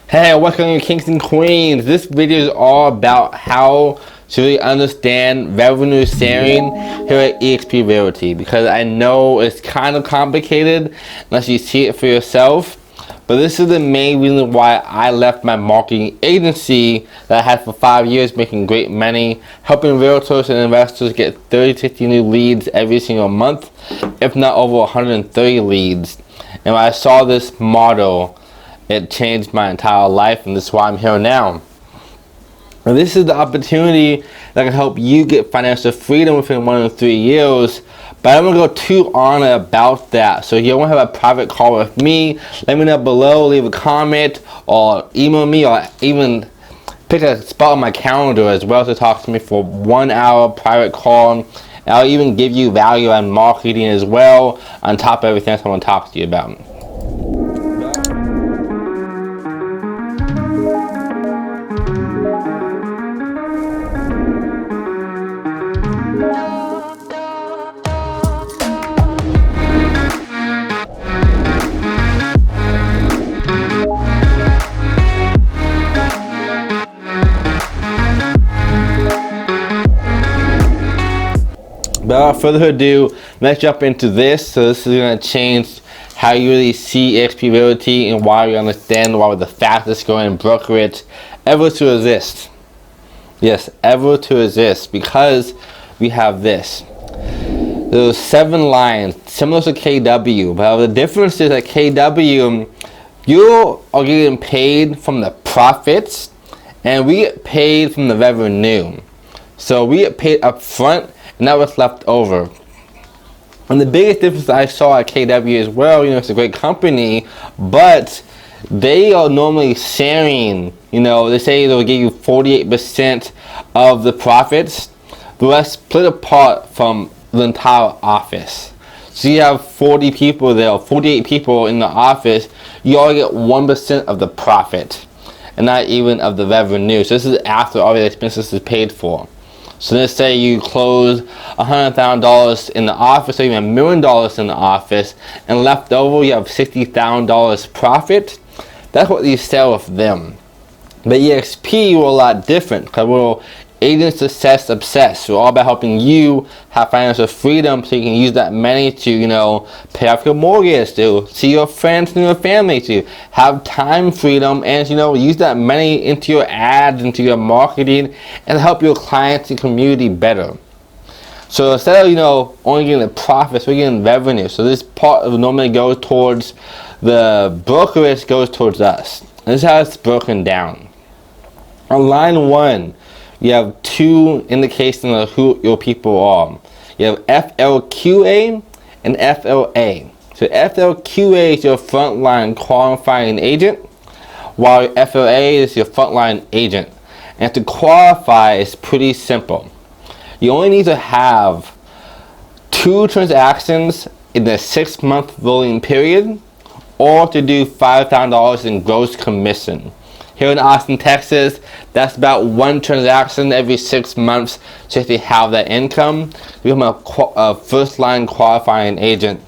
Hey, welcome you kings and queens. This video is all about how to really understand revenue sharing here at EXP Realty, because I know it's kind of complicated unless you see it for yourself. But this is the main reason why I left my marketing agency that I had for 5 years, making great money, helping realtors and investors get 30-60 new leads every single month, if not over 130 leads. And when I saw this model, it changed my entire life, and this is why I'm here now. And this is the opportunity that can help you get financial freedom within 1 to 3 years. But I don't want to go too on about that. So if you want to have a private call with me, let me know below, leave a comment, or email me, or even pick a spot on my calendar as well to talk to me for 1 hour private call. And I'll even give you value on marketing as well, on top of everything else I want to talk to you about. But without further ado, let's jump into this. So this is going to change how you really see EXP Realty and why you understand why we're the fastest growing brokerage ever to exist. Yes, ever to exist, because we have this. There's 7 lines, similar to KW, but the difference is that KW, you are getting paid from the profits, and we get paid from the revenue. So we get paid up front, and that was left over. And the biggest difference I saw at KW as well, it's a great company, but they are normally sharing, they say they'll give you 48% of the profits, the rest split apart from the entire office. So you have 40 people there, 48 people in the office, you only get 1% of the profit, and not even of the revenue. So this is after all the expenses is paid for. So let's say you close $100,000 in the office, or even $1 million in the office, and left over you have $60,000 profit. That's what you sell with them. But EXP, we're a lot different, because we're agent success obsessed. We're all about helping you have financial freedom, so you can use that money to, pay off your mortgage, to see your friends and your family, to have time freedom, and use that money into your ads, into your marketing, and help your clients and community better. So instead of only getting the profits, we're getting revenue. So this part normally goes towards the brokerage, goes towards us. And this is how it's broken down. On line 1, you have 2 indications of who your people are. You have FLQA and FLA. So FLQA is your frontline qualifying agent, while FLA is your frontline agent. And to qualify is pretty simple. You only need to have 2 transactions in the 6-month rolling period, or to do $5,000 in gross commission. Here in Austin, Texas, that's about 1 transaction every 6 months. So if you have that income, you become a first-line qualifying agent.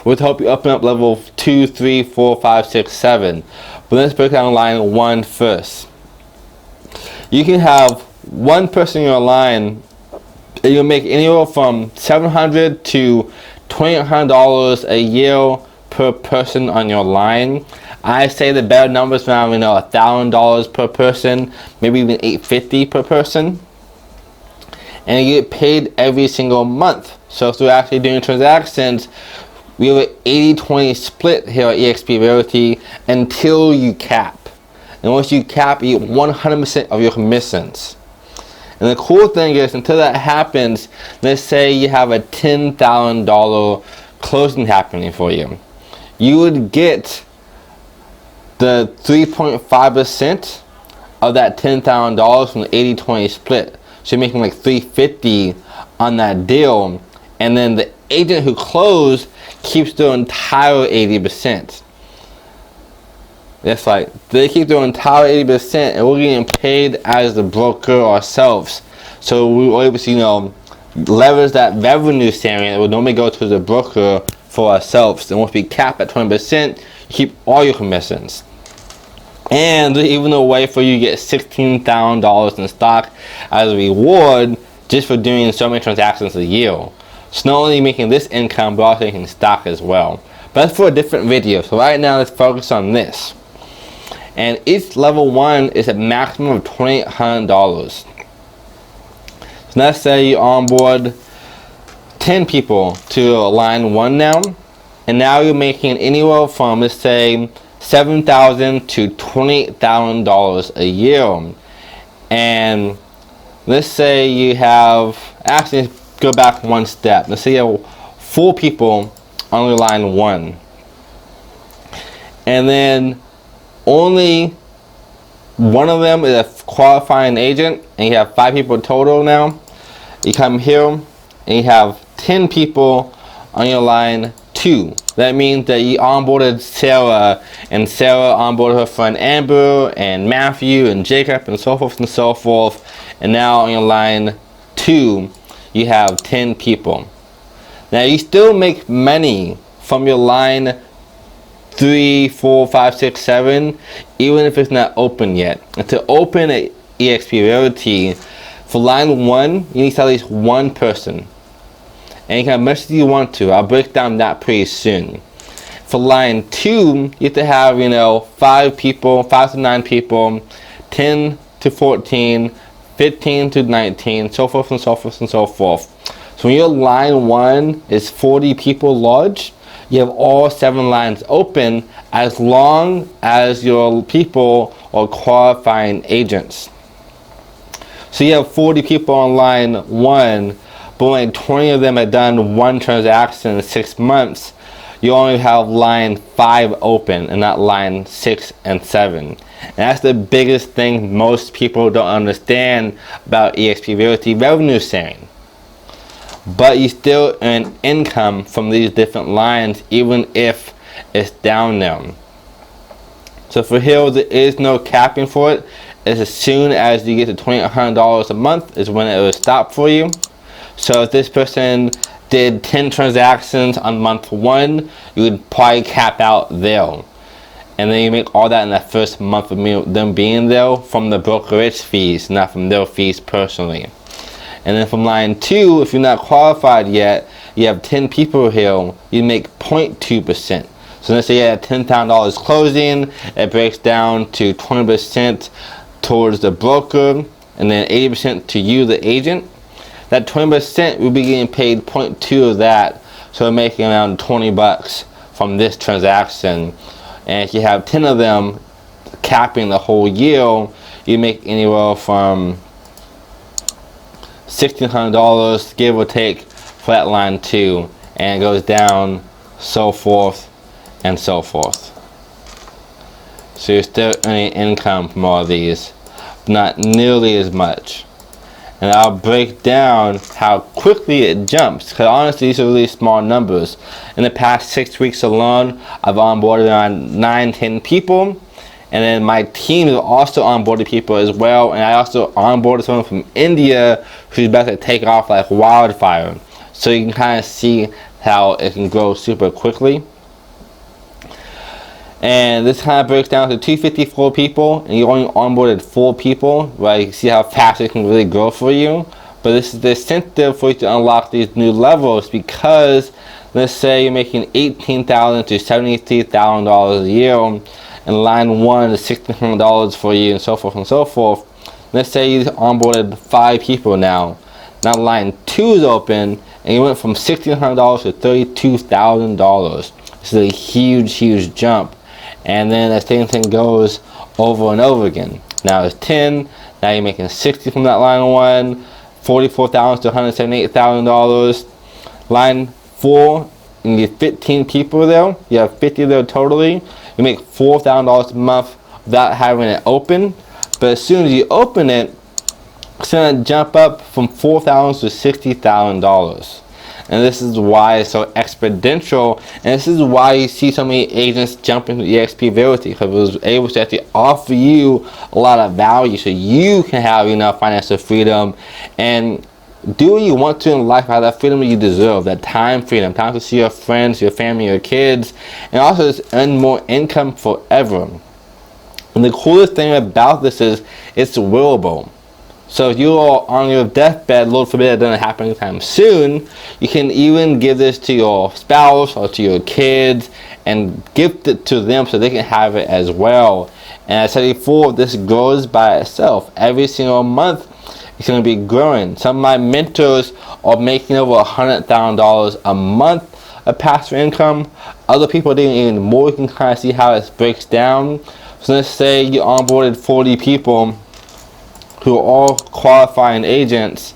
We'll help you open up level 2, 3, 4, 5, 6, 7. But let's break down line 1 first. You can have 1 person in your line, and you'll make anywhere from $700 to $2,800 a year per person on your line. I say the better numbers around $1,000 per person, maybe even $850 per person, and you get paid every single month. So if we're actually doing transactions, we have an 80-20 split here at EXP Realty until you cap. And once you cap, you get 100% of your commissions. And the cool thing is, until that happens, let's say you have a $10,000 closing happening for you, you would get the 3.5% of that $10,000 from the 80-20 split. So you're making like $350 on that deal, and then the agent who closed keeps their entire 80%. That's right, they keep their entire 80%, and we're getting paid as the broker ourselves. So we were able to, leverage that revenue sharing that would normally go to the broker for ourselves. And once we cap at 20%, you keep all your commissions. And there's even a way for you to get $16,000 in stock as a reward just for doing so many transactions a year. So not only making this income, but also making stock as well. But that's for a different video. So right now, let's focus on this. And each level 1 is a maximum of $2,800. So let's say you onboard 10 people to line 1 now. And now you're making anywhere from, let's say, $7,000 to $28,000 a year. And let's say you have, actually go back one step. Let's say you have 4 people on your line 1. And then only one of them is a qualifying agent, and you have 5 people total now. You come here and you have 10 people on your line 2. That means that you onboarded Sarah, and Sarah onboarded her friend Amber and Matthew and Jacob and so forth and so forth. And now on your line 2, you have 10 people. Now you still make money from your line 3, 4, 5, 6, 7, even if it's not open yet. And to open at EXP Realty, for line 1, you need to have at least 1 person. And you can have as much as you want to. I'll break down that pretty soon. For line 2, you have to have, 5 people, 5 to 9 people, 10 to 14, 15 to 19, so forth and so forth and so forth. So when your line 1 is 40 people large, you have all 7 lines open as long as your people are qualifying agents. So you have 40 people on line 1, but only 20 of them have done 1 transaction in 6 months. You only have line 5 open and not line 6 and 7. And that's the biggest thing most people don't understand about EXP Realty revenue sharing. But you still earn income from these different lines even if it's down there. So for here, there is no capping for it. It's as soon as you get to $2,800 a month is when it will stop for you. So if this person did 10 transactions on month 1, you would probably cap out there. And then you make all that in that first month of them being there from the brokerage fees, not from their fees personally. And then from line 2, if you're not qualified yet, you have 10 people here, you make 0.2%. So let's say you have $10,000 closing, it breaks down to 20% towards the broker, and then 80% to you, the agent. That 20% will be getting paid 0.2 of that, so we're making around 20 bucks from this transaction. And if you have 10 of them capping the whole year, you make anywhere from $1,600, give or take, for that line 2, and it goes down, so forth and so forth. So you're still earning income from all of these, but not nearly as much. And I'll break down how quickly it jumps, because honestly these are really small numbers. In the past 6 weeks alone, I've onboarded around 9-10 people, and then my team has also onboarded people as well, and I also onboarded someone from India who's about to take off like wildfire. So you can kind of see how it can grow super quickly. And this kind of breaks down to 254 people, and you only onboarded 4 people, right? You can see how fast it can really grow for you. But this is the incentive for you to unlock these new levels, because let's say you're making $18,000 to $73,000 a year, and line 1 is $1,600 for you, and so forth and so forth. Let's say you onboarded 5 people now. Now line 2 is open, and you went from $1,600 to $32,000. This is a huge, huge jump. And then the same thing goes over and over again. Now it's 10, now you're making 60 from that line 1, $44,000 to $178,000. Line 4, you get 15 people there, you have 50 there totally. You make $4,000 a month without having it open. But as soon as you open it, it's going to jump up from $4,000 to $60,000. And this is why it's so exponential, and this is why you see so many agents jump into EXP Realty, because it was able to actually offer you a lot of value so you can have enough financial freedom and do what you want to in life, have that freedom that you deserve, that time freedom, time to see your friends, your family, your kids, and also just earn more income forever. And the coolest thing about this is it's willable. So if you are on your deathbed, Lord forbid it doesn't happen anytime soon, you can even give this to your spouse or to your kids and gift it to them so they can have it as well. And as I said before, this grows by itself. Every single month, it's going to be growing. Some of my mentors are making over $100,000 a month of passive income. Other people are doing even more. You can kind of see how it breaks down. So let's say you onboarded 40 people who are all qualifying agents.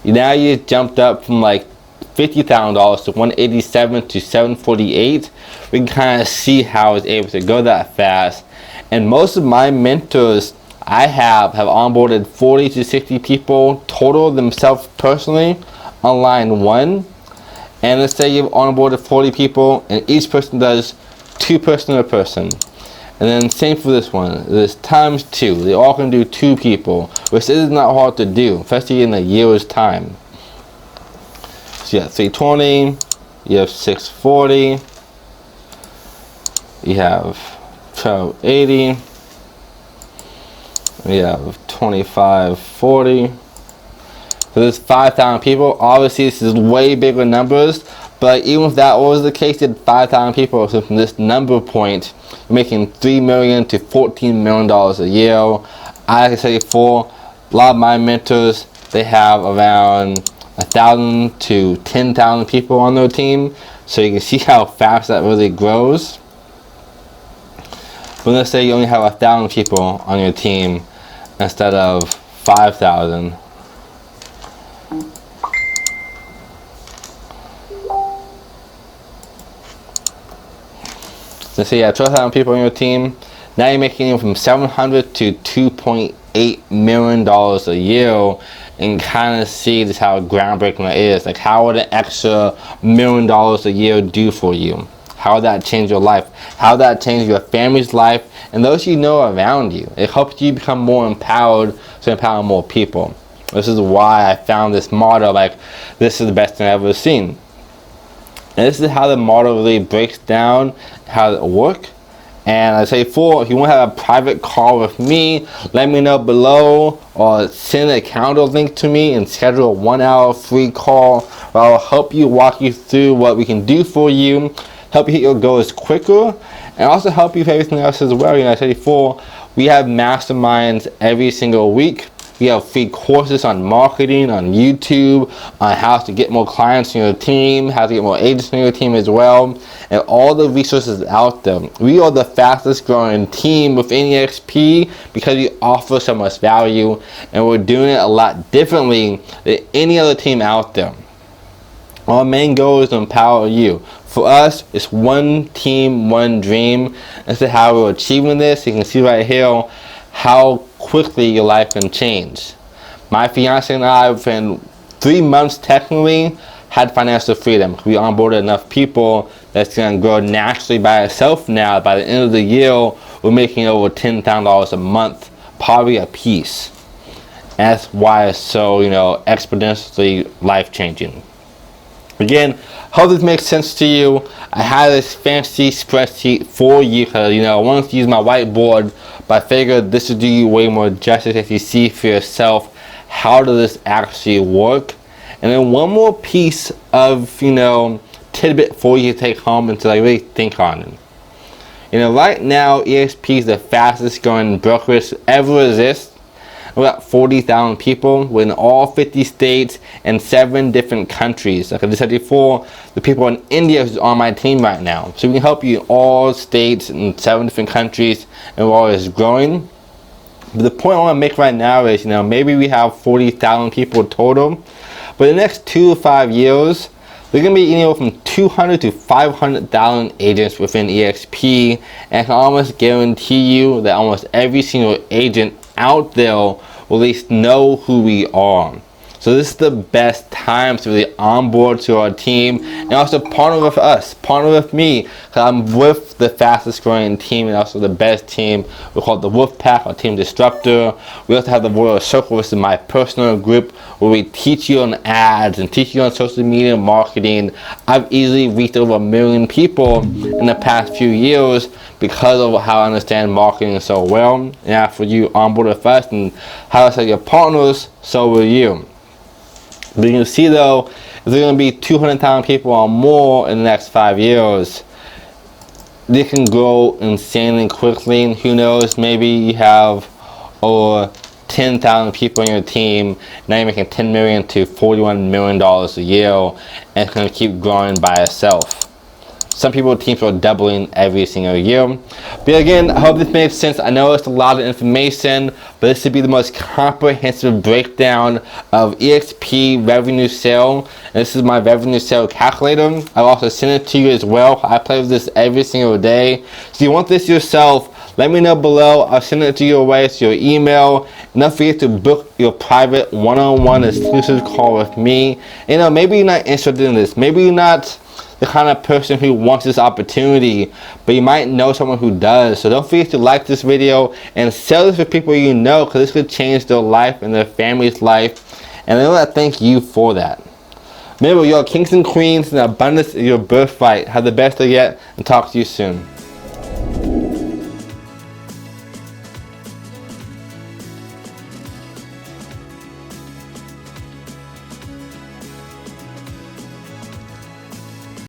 Now you jumped up from like $50,000 to $187 to $748. We can kind of see how it's able to go that fast. And most of my mentors I have onboarded 40 to 60 people total themselves personally on line 1. And let's say you've onboarded 40 people and each person does 2 person to person. And then same for this one. This times 2. They all can do 2 people, which is not hard to do, especially in a year's time. So you have 320, you have 640, you have 1280, you have 2540. So there's 5,000 people. Obviously this is way bigger numbers, but even if that was the case, you had 5,000 people. So from this number point, you're making $3 million to $14 million a year. I can say before, a lot of my mentors, they have around 1,000 to 10,000 people on their team. So you can see how fast that really grows. But let's say you only have 1,000 people on your team instead of 5,000. Let's say you have 12,000 people on your team. Now you're making from $700 to $2.8 million a year, and kind of see just how groundbreaking that is. Like, how would an extra $1 million a year do for you? How would that change your life? How would that change your family's life and those you know around you? It helps you become more empowered to empower more people. This is why I found this model, like, this is the best thing I've ever seen. And this is how the model really breaks down, how it works. And I say before, if you want to have a private call with me, let me know below or send a calendar link to me and schedule a 1-hour free call where I'll help you, walk you through what we can do for you, help you hit your goals quicker, and also help you with everything else as well. You know, I said before, we have masterminds every single week. We have free courses on marketing, on YouTube, on how to get more clients on your team, how to get more agents on your team as well, and all the resources out there. We are the fastest growing team within EXP because we offer so much value, and we're doing it a lot differently than any other team out there. Our main goal is to empower you. For us, it's one team, one dream. As to how we're achieving this, you can see right here how quickly your life can change. My fiance and I, within 3 months technically, had financial freedom. We onboarded enough people that's going to grow naturally by itself now. By the end of the year, we're making over $10,000 a month, probably a piece. And that's why it's so, exponentially life-changing. Again, hope this makes sense to you. I have this fancy spreadsheet for you because, I wanted to use my whiteboard, but I figured this would do you way more justice if you see for yourself how does this actually work. And then one more piece of, tidbit for you to take home and to really think on it. Right now, EXP is the fastest growing brokerage ever exists. About 40,000 people. We're in all 50 states and 7 different countries. Like I just said before, the people in India who's on my team right now. So we can help you in all states and 7 different countries, and we're always growing. But the point I want to make right now is, maybe we have 40,000 people total, but in the next 2 to 5 years, there's going to be anywhere from 200 to 500,000 agents within EXP, and I can almost guarantee you that almost every single agent out there will at least know who we are. So So this is the best time to really onboard to our team and also partner with us, partner with me, because I'm with the fastest growing team and also the best team. We call it the Wolf Pack, our team disruptor. We also have the Royal Circle, which is my personal group where we teach you on ads and teach you on social media marketing. I've easily reached over 1 million people in the past few years because of how I understand marketing so well. And after you onboard with us and how I say your partners, so will you. But you can see though, if there's going to be 200,000 people or more in the next 5 years, they can grow insanely quickly. And who knows, maybe you have over 10,000 people on your team, now you're making $10 million to $41 million a year, and it's going to keep growing by itself. Some people, teams are doubling every single year. But again, I hope this made sense. I know it's a lot of information, but this should be the most comprehensive breakdown of EXP revenue sale. And this is my revenue sale calculator. I'll also send it to you as well. I play with this every single day. So if you want this yourself, let me know below. I'll send it to you away to your email. And don't forget to book your private one-on-one exclusive call with me. You know, maybe you're not interested in this. Maybe you're not the kind of person who wants this opportunity, but you might know someone who does. So don't forget to like this video and share this with people you know, because this could change their life and their family's life, and they want to thank you for that. Remember, you're kings and queens, and abundance is your birthright. Have the best day yet, and talk to you soon.